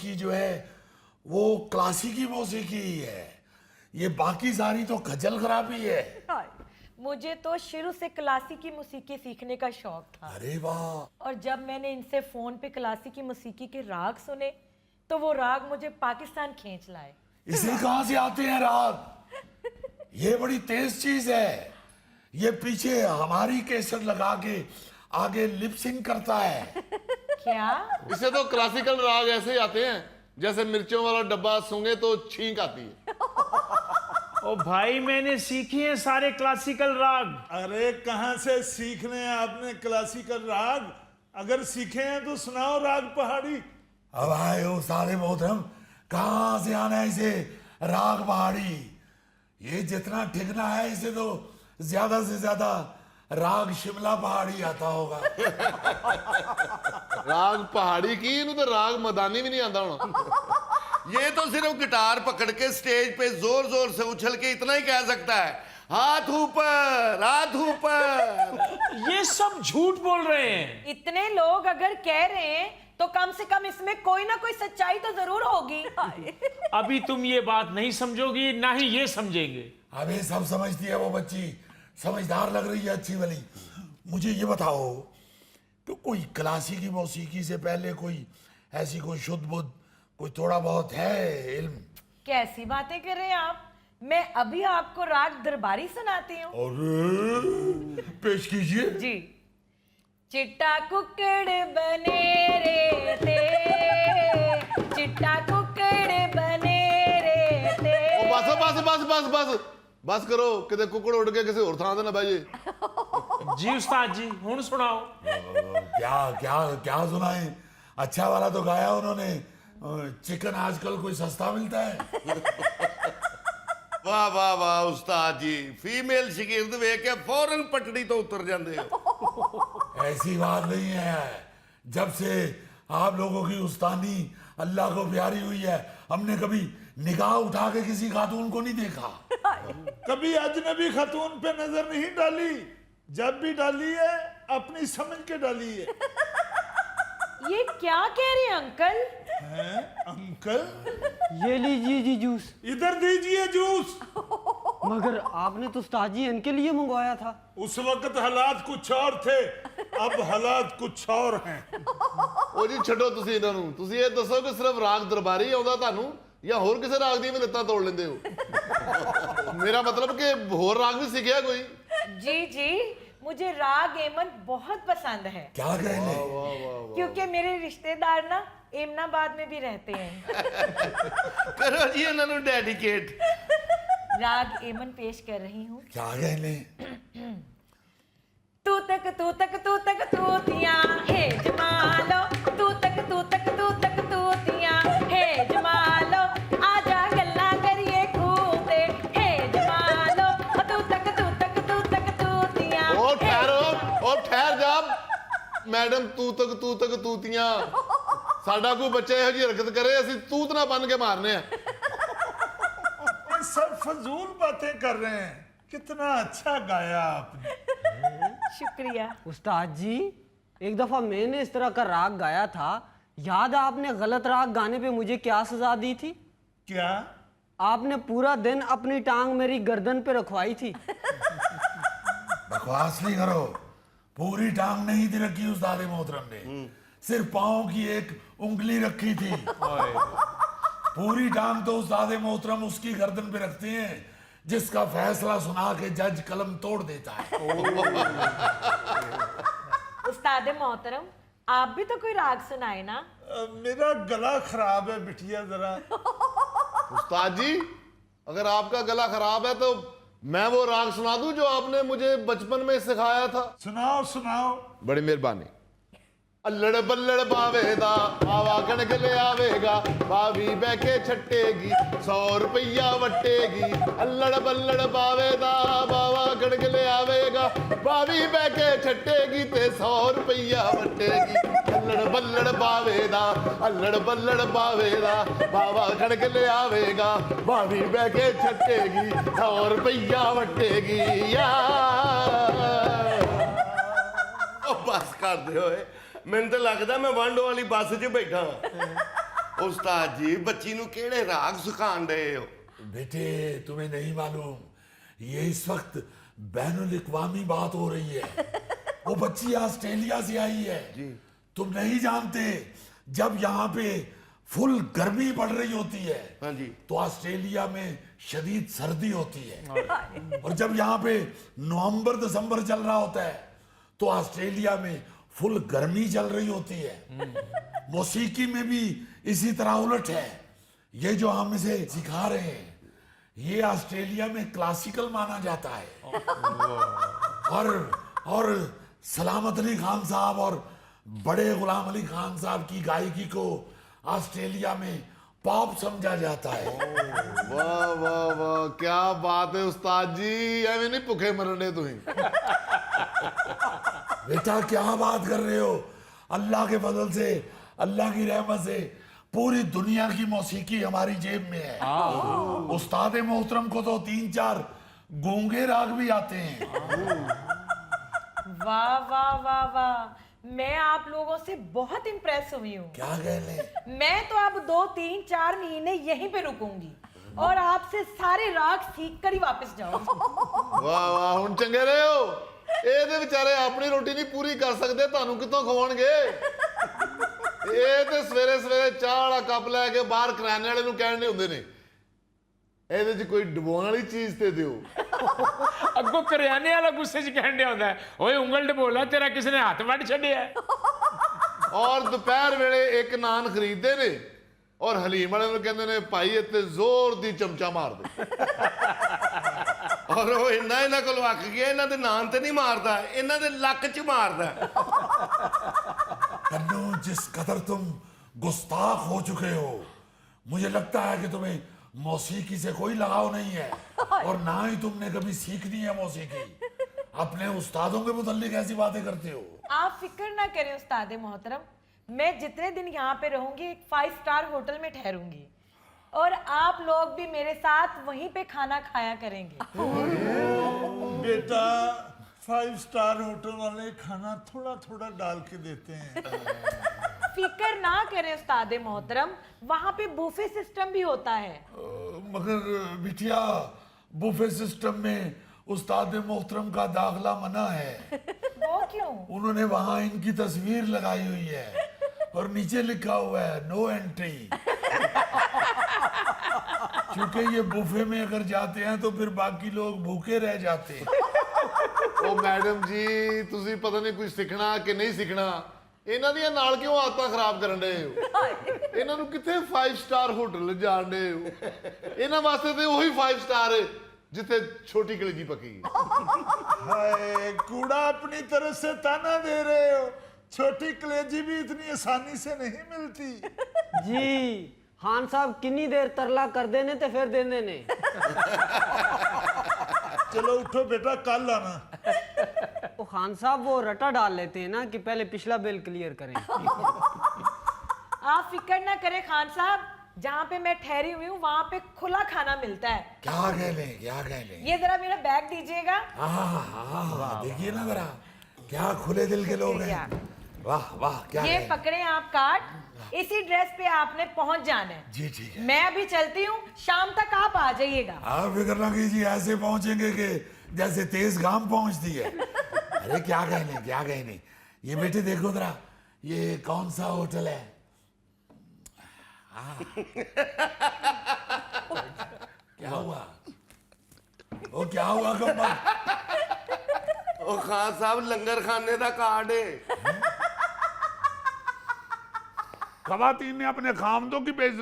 मौसीकी जो है वो क्लासिकी मौसीकी ही है, ये बाकी सारी तो खजल खराबी है। मुझे तो शुरू से क्लासिकी मौसीकी सीखने का शौक था। अरे वाह। और जब मैंने इनसे फोन पे क्लासिकी मौसीकी के राग सुने तो वो राग मुझे पाकिस्तान खींच लाए। इसे कहां से आते हैं राग? ये बड़ी तेज चीज है, ये पीछे हमारी केसट लगा के आगे लिप सिंक करता है। क्या? इसे तो क्लासिकल राग ऐसे ही आते हैं जैसे मिर्चों वाला डब्बा सूंघे तो छींक आती है। ओ भाई, मैंने सीखे हैं सारे क्लासिकल राग। अरे कहां से सीखने हैं आपने क्लासिकल राग? अगर सीखे हैं तो सुनाओ राग पहाड़ी। अब आए हो सारे मोहतरम, कहां से आना है इसे राग पहाड़ी? ये जितना ठिकना है इसे तो ज्यादा से ज्यादा राग शिमला पहाड़ी आता होगा। राग पहाड़ी की इन्हें तो राग मदानी भी नहीं आता होना। ये तो सिर्फ गिटार पकड़ के स्टेज पे जोर जोर से उछल के इतना ही कह सकता है, हाथ ऊपर हाथ ऊपर। ये सब झूठ बोल रहे हैं। इतने लोग अगर कह रहे हैं तो कम से कम इसमें कोई ना कोई सच्चाई तो जरूर होगी। अभी तुम ये बात नहीं समझोगी, ना ही ये समझेंगे। अबे सब समझती है वो बच्ची, समझदार लग रही है अच्छी वाली। मुझे ये बताओ तो कोई क्लासिकी मौसीकी से पहले कोई ऐसी कोई शुद्ध बुद्ध कोई थोड़ा बहुत है इल्म? कैसी बातें कर रहे हैं आप? मैं अभी आपको राग दरबारी सुनाती हूँ। अरे पेश कीजिए जी। चिट्टा कुकड़ बने रे ते, चिट्टा कुकड़ बने रे ते। ओ बस बस बस बस बस बस करो, किते कुकड़ उड़ के किसी और थां ते ना बह जे। जी उस्ताद जी, हुण सुनाओ। क्या क्या क्या सुनाए? अच्छा वाला तो गाया उन्होंने, चिकन आजकल कोई सस्ता मिलता है। वाह वाह वाह उस्ताद जी, फीमेल शिगिर्द वेख के फौरन पटड़ी तो उतर जाते हो। ऐसी बात नहीं है, जब से आप लोगों की उस्तानी अल्लाह को प्यारी हुई है हमने कभी निगाह उठा के किसी खातून को नहीं देखा। कभी अजनबी खातून पे नजर नहीं डाली, जब भी डाली है अपनी समझ के डाली है। ये क्या कह रहे हैं अंकल? हैं अंकल? ये लीजिए जी जूस। इधर दीजिए जूस। मगर आपने तो उस्ताद जी इनके लिए मंगवाया था। उस वक्त हालात कुछ और थे, अब हालात कुछ और हैं। ओ जी छड्डो तुसी इन्हां नूं, तुसी ये दसो कि सिर्फ राग दरबारी आउंदा तुहानूं या होर किसी राग दी भी लत्तां तोड़ लेंदे हो? मेरा मतलब कि होर राग भी सीखिया कोई? जी जी, मुझे राग एमन बहुत पसंद है। क्या कहने? क्योंकि मेरे रिश्तेदार ना एमनाबाद में भी रहते हैं। करो जी इन्होंने डेडिकेट। राग एमन पेश कर रही हूँ। क्या कहने? तू तक तूतियां हे जमालो, तू तक तूतियां हे जमालो, आजा गल्ला करिए खूते हे जमालो, तू तक तूतियां। ओ ठहरो, ओ ठहर जा मैडम, तू तक तूतियां। साडा कोई बच्चा इहो जी हरकत करे असीं तूत ना बन के मारने हैं। ये सब फजूल बातें कर रहे हैं। कितना अच्छा गाया आपने। शुक्रिया। उस्ताद जी, एक दफा मैंने इस तरह का राग गाया था, याद है आपने गलत राग गाने पे मुझे क्या सजा दी थी? क्या? आपने पूरा दिन अपनी टांग मेरी गर्दन पे रखवाई थी। बकवास नहीं करो, पूरी टांग नहीं थी रखी उस्ताद मोहतरम ने, सिर्फ पाँव की एक उंगली रखी थी। पूरी टांग तो उस्ताद मोहतरम उसकी गर्दन पे रखते हैं जिसका फैसला सुना के जज कलम तोड़ देता है। उस्ताद मोहतरम, आप भी तो कोई राग सुनाए ना। मेरा गला खराब है बिटिया जरा। उस्ताद जी, अगर आपका गला खराब है तो मैं वो राग सुना दूं जो आपने मुझे बचपन में सिखाया था? सुनाओ सुनाओ। बड़ी मेहरबानी। अल्लड़ बल्लड़ बावेदा बावा कणक ले आवेगा, बावी बैके छट्टेगी 100 रुपया वट्टेगी। अल्लड़ बल्लड़ बावेदा बावा कणक ले आवेगा, बावी बैके छट्टेगी ते 100 रुपया वट्टेगी। अल्लड़ बल्लड़ बावेदा, अल्लड़ बल्लड़ बावेदा बावा कणक ले आवेगा, बावी बैके छट्टेगी 100 रुपया वट्टेगी। ओ बस कर दे ओए, मैनूं तो लगदा मैं वांडो वाली बस 'च बैठा। उस्ताद जी बच्ची नु केड़े राग सिखान रहे हो? बेटे तुम्हें नहीं मालूम, ये इस वक्त बैनुल अक़वामी बात हो रही है। वो बच्ची ऑस्ट्रेलिया से आई है जी। तुम नहीं जानते, जब यहाँ पे फुल गर्मी पड़ रही होती है हाँ जी। तो ऑस्ट्रेलिया में शदीद सर्दी होती है, और जब यहाँ पे नवंबर दिसंबर चल रहा होता है तो ऑस्ट्रेलिया में फुल गर्मी चल रही होती है। मौसीकी में भी इसी तरह उलट है। ये जो हम इसे सिखा रहे हैं, ये ऑस्ट्रेलिया में क्लासिकल माना जाता है। और सलामत अली खान साहब और बड़े गुलाम अली खान साहब की गायकी को ऑस्ट्रेलिया में पॉप समझा जाता है। वाह वाह वाह, क्या बात है उस्ताद जी, एवं नहीं भुखे मरने तुम। बेटा क्या बात कर रहे हो, अल्लाह के फजल से, अल्लाह की रहमत से पूरी दुनिया की मौसीकी हमारी जेब में है। उस्ताद मोहतरम को तो 3-4 गूंगे राग भी आते हैं। वाह वाह वाह वाह, मैं आप लोगों से बहुत इम्प्रेस हुई हूँ। क्या कह ले? मैं तो अब 2-3-4 महीने यहीं पे रुकूंगी और आपसे सारे राग सीख कर ही वापस जाऊंगी। वाह वाह, हुन चंगे रहे हो। ਇਹਦੇ ਵਿਚਾਰੇ ਆਪਣੀ ਰੋਟੀ ਨਹੀਂ ਪੂਰੀ ਕਰ ਸਕਦੇ, ਤੁਹਾਨੂੰ ਕਿੱਥੋਂ ਖਵਾਉਣਗੇ? ਇਹ ਤੇ ਸਵੇਰੇ ਸਵੇਰੇ ਚਾਹ ਵਾਲਾ ਕੱਪ ਲੈ ਕੇ ਬਾਹਰ ਕਰਿਆਨੇ ਵਾਲੇ ਨੂੰ ਕਹਿਣੇ ਹੁੰਦੇ ਨੇ, ਇਹਦੇ 'ਚ ਕੋਈ ਡਬੋਣ ਵਾਲੀ ਚੀਜ਼ ਤੇ ਦਿਓ। ਅੱਗੋਂ ਕਰਿਆਨੇ ਵਾਲਾ ਗੁੱਸੇ 'ਚ ਕਹਿਣ ਡਿਆ ਹੁੰਦਾ, ਓਏ ਉਂਗਲ ਡਬੋਲਾ ਤੇਰਾ ਕਿਸੇ ਨੇ ਹੱਥ ਵੱਢ ਛੱਡਿਆ। ਔਰ ਦੁਪਹਿਰ ਵੇਲੇ ਇੱਕ ਨਾਨ ਖਰੀਦਦੇ ਨੇ ਔਰ ਹਲੀਮ ਵਾਲੇ ਨੂੰ ਕਹਿੰਦੇ ਨੇ ਭਾਈ ਇੱਥੇ ਜ਼ੋਰ ਦੀ ਚਮਚਾ ਮਾਰ ਦੇ। और वो इन्ना को अक गया, इन्हां दे नान ते नहीं मारदा, इन्हां दे लक च मारदा। कन्नू, जिस कदर तुम गुस्ताख हो चुके हो, मुझे लगता है कि तुम्हें मौसीकी से कोई लगाव नहीं है, और ना ही तुमने कभी सीखनी है मौसीकी। अपने उस्तादों के मुताल्लिक ऐसी बातें करते हो। आप फिक्र ना करें उस्ताद मोहतरम, मैं जितने दिन यहाँ पे रहूंगी एक 5 स्टार होटल में ठहरूंगी, और आप लोग भी मेरे साथ वहीं पे खाना खाया करेंगे। बेटा 5 स्टार होटल वाले खाना थोड़ा थोड़ा डाल के देते हैं। फिक्र ना करें उस्ताद मोहतरम, वहाँ पे बुफे सिस्टम भी होता है। मगर बिटिया, बुफे सिस्टम में उस्ताद मोहतरम का दाखला मना है। वो क्यों? उन्होंने वहां इनकी तस्वीर लगाई हुई है और नीचे लिखा हुआ है नो एंट्री। क्योंकि ये बुफे में अगर जाते हैं तो फिर बाकी लोग भूखे रह जाते हैं। ਉਹ ਮੈਡਮ ਜੀ, ਤੁਸੀਂ ਪਤਾ ਨਹੀਂ ਕੁਝ ਸਿੱਖਣਾ ਕਿ ਨਹੀਂ ਸਿੱਖਣਾ, ਇਹਨਾਂ ਦੀਆਂ ਨਾਲ ਕਿਉਂ ਆਦਤਾਂ ਖਰਾਬ ਕਰਨ ਡਏ ਹੋ? ਇਹਨਾਂ ਨੂੰ ਕਿੱਥੇ 5 ਸਟਾਰ ਹੋਟਲ ਜਾਣ ਡਏ ਹੋ? ਇਹਨਾਂ ਵਾਸਤੇ ਤੇ ਉਹੀ 5 ਸਟਾਰ ਹੈ जिथे छोटी कलेजी पकी है। हाय, कूड़ा अपनी तरफ से ताना दे रहे हो, छोटी कलेजी भी इतनी आसानी से नहीं मिलती। जी खान साहब किन्नी देर तरला कर देने ते फिर दे देने। चलो उठो बेटा, कल आना। तो खान साहब वो रटा डाल लेते हैं ना कि पहले पिछला बिल क्लियर करें। आप फिक्र ना करें खान साहब, जहाँ पे मैं ठहरी हुई हूँ वहाँ पे खुला खाना मिलता है। क्या कह लें, क्या कह लें? ये जरा मेरा बैग दीजिएगा। देखिए ना जरा, क्या खुले दिल के लोग हैं। वाह वाह, क्या ये कहें? पकड़े आप कार्ड, इसी ड्रेस पे आपने पहुंच जाना है। जी ठीक है। मैं अभी चलती हूँ, शाम तक आप आ जाइएगा। आप फिक्र ना कीजिए, ऐसे पहुंचेंगे कि जैसे तेज घाम पहुंचती है। अरे क्या कहने, क्या कहने। ये बेटे देखो जरा, ये कौन सा होटल है? क्या हुआ? वो क्या हुआ कम्मा? ओ खान साहब, लंगर खाने का कार्ड है। खवातीन ने अपने खामदों की बेइज्जती